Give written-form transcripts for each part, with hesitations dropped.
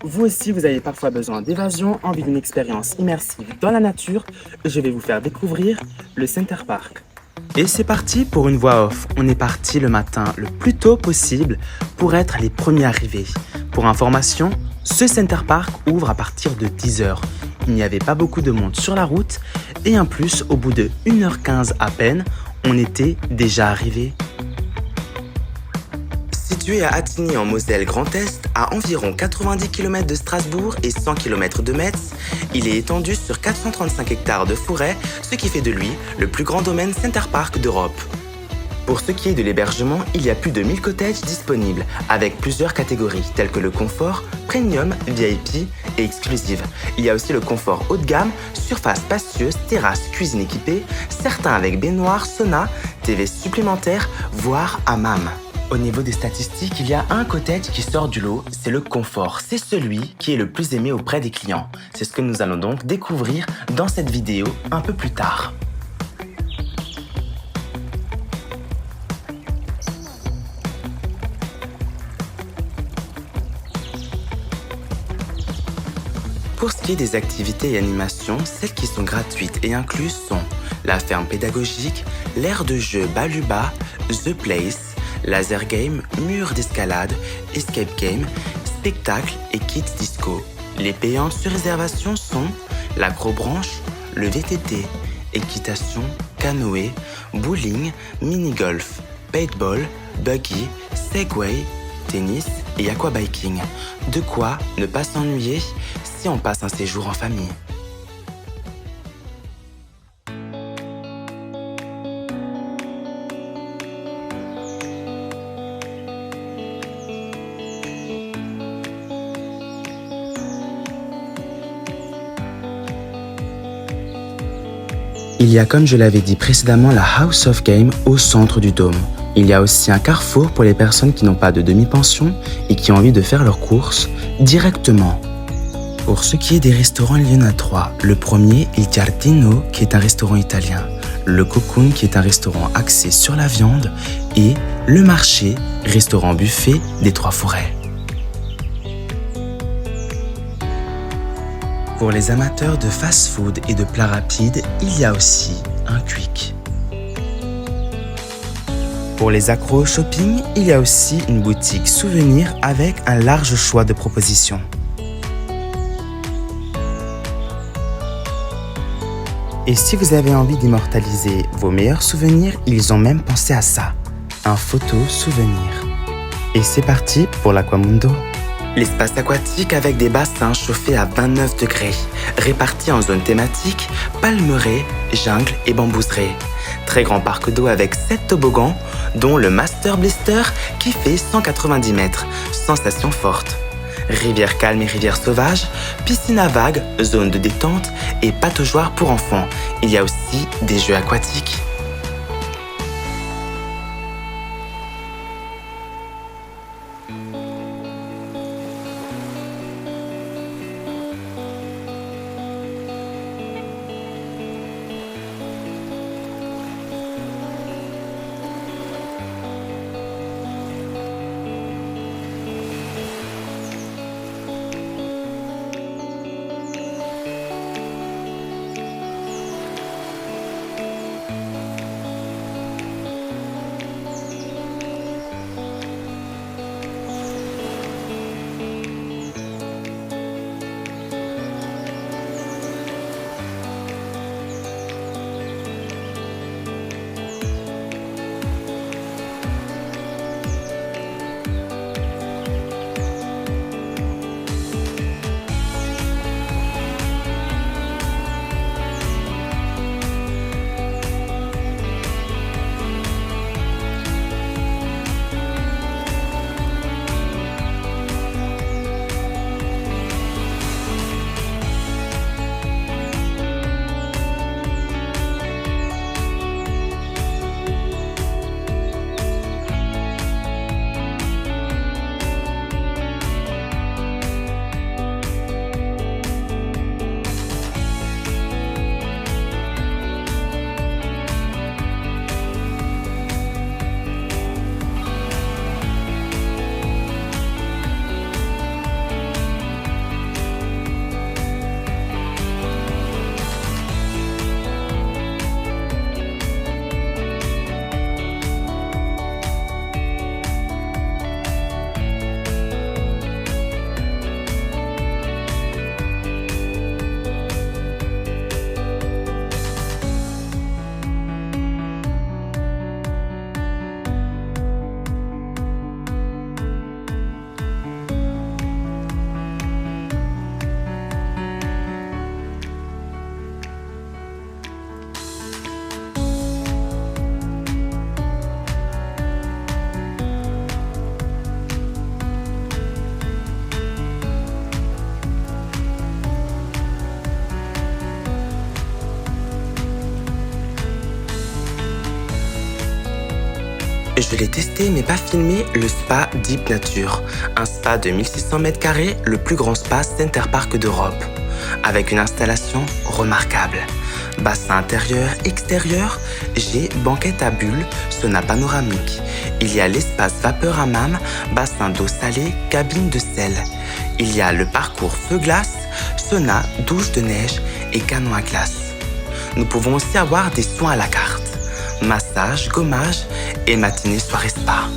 Vous aussi, vous avez parfois besoin d'évasion, envie d'une expérience immersive dans la nature. Je vais vous faire découvrir le Center Park. Et c'est parti pour une voix off. On est parti le matin le plus tôt possible pour être les premiers arrivés. Pour information, ce Center Park ouvre à partir de 10h. Il n'y avait pas beaucoup de monde sur la route et en plus, au bout de 1h15 à peine, on était déjà arrivés. Situé à Attigny en Moselle Grand Est, à environ 90 km de Strasbourg et 100 km de Metz, il est étendu sur 435 hectares de forêt, ce qui fait de lui le plus grand domaine Center Park d'Europe. Pour ce qui est de l'hébergement, il y a plus de 1000 cottages disponibles, avec plusieurs catégories, telles que le confort, premium, VIP et exclusive. Il y a aussi le confort haut de gamme, surface spacieuse, terrasse, cuisine équipée, certains avec baignoire, sauna, TV supplémentaire, voire hammam. Au niveau des statistiques, il y a un cottage qui sort du lot, c'est le confort. C'est celui qui est le plus aimé auprès des clients. C'est ce que nous allons donc découvrir dans cette vidéo un peu plus tard. Pour ce qui est des activités et animations, celles qui sont gratuites et incluses sont la ferme pédagogique, l'aire de jeu Baluba, The Place, laser game, mur d'escalade, escape game, spectacle et kids disco. Les payantes sur réservation sont l'acrobranche, le VTT, équitation, canoë, bowling, mini-golf, paintball, buggy, segway, tennis et aquabiking. De quoi ne pas s'ennuyer si on passe un séjour en famille. Il y a, comme je l'avais dit précédemment, la House of Game au centre du dôme. Il y a aussi un carrefour pour les personnes qui n'ont pas de demi-pension et qui ont envie de faire leurs courses directement. Pour ce qui est des restaurants, il y en a 3. Le premier, Il Giardino, qui est un restaurant italien. Le Cocoon, qui est un restaurant axé sur la viande. Et le Marché, restaurant buffet des Trois Forêts. Pour les amateurs de fast-food et de plats rapides, il y a aussi un Quick. Pour les accros au shopping, il y a aussi une boutique souvenir avec un large choix de propositions. Et si vous avez envie d'immortaliser vos meilleurs souvenirs, ils ont même pensé à ça, un photo souvenir. Et c'est parti pour l'Aquamundo. L'espace aquatique avec des bassins chauffés à 29 degrés, répartis en zones thématiques, palmeraies, jungle et bambouseraie. Très grand parc d'eau avec 7 toboggans, dont le Master Blister qui fait 190 mètres, sensation forte. Rivière calme et rivière sauvage, piscine à vagues, zone de détente et pataugeoire pour enfants. Il y a aussi des jeux aquatiques. Je l'ai testé mais pas filmé le spa Deep Nature, un spa de 1600 mètres carrés, le plus grand spa Center Park d'Europe, avec une installation remarquable. Bassin intérieur, extérieur, jet, banquette à bulles, sauna panoramique. Il y a l'espace vapeur hammam, bassin d'eau salée, cabine de sel. Il y a le parcours feu-glace, sauna, douche de neige et canon à glace. Nous pouvons aussi avoir des soins à la carte, massage, gommage et matinée soirée spa.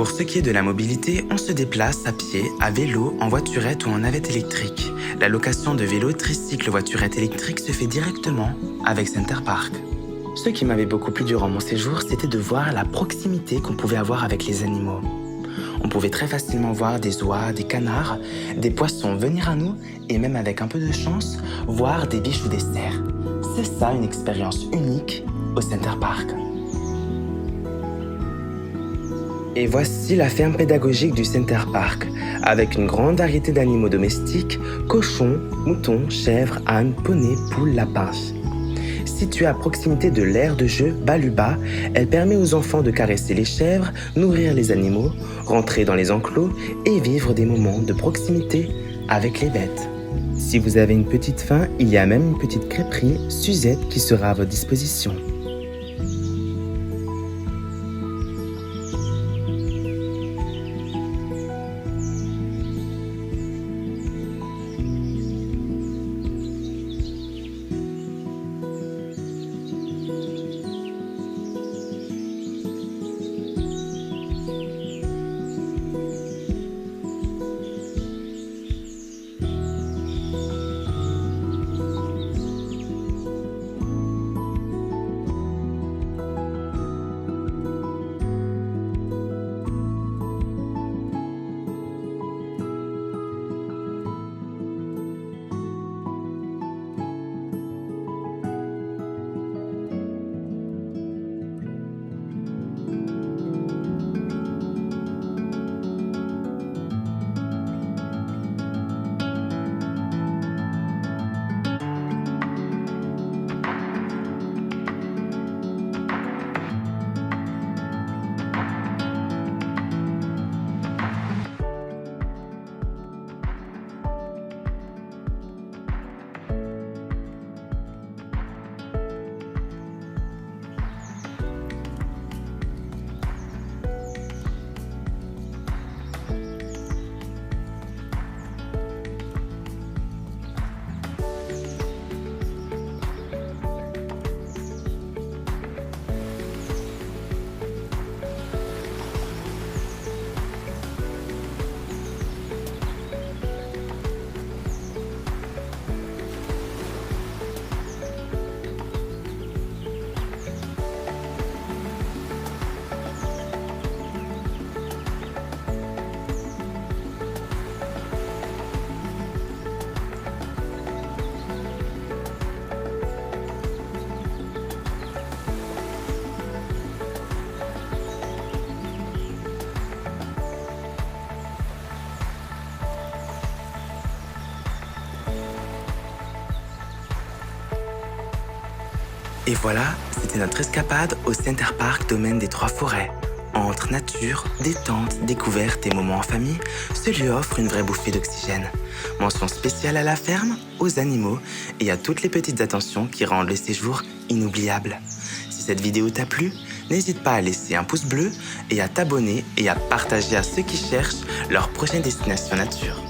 Pour ce qui est de la mobilité, on se déplace à pied, à vélo, en voiturette ou en navette électrique. La location de vélo, tricycle, voiturette électrique se fait directement avec Center Park. Ce qui m'avait beaucoup plu durant mon séjour, c'était de voir la proximité qu'on pouvait avoir avec les animaux. On pouvait très facilement voir des oies, des canards, des poissons venir à nous et même avec un peu de chance, voir des biches ou des cerfs. C'est ça une expérience unique au Center Park. Et voici la ferme pédagogique du Center Park, avec une grande variété d'animaux domestiques, cochons, moutons, chèvres, ânes, poneys, poules, lapins. Située à proximité de l'aire de jeu Baluba, elle permet aux enfants de caresser les chèvres, nourrir les animaux, rentrer dans les enclos et vivre des moments de proximité avec les bêtes. Si vous avez une petite faim, il y a même une petite crêperie Suzette qui sera à votre disposition. Et voilà, c'était notre escapade au Center Park Domaine des Trois Forêts. Entre nature, détente, découverte et moments en famille, ce lieu offre une vraie bouffée d'oxygène. Mention spéciale à la ferme, aux animaux et à toutes les petites attentions qui rendent le séjour inoubliable. Si cette vidéo t'a plu, n'hésite pas à laisser un pouce bleu et à t'abonner et à partager à ceux qui cherchent leur prochaine destination nature.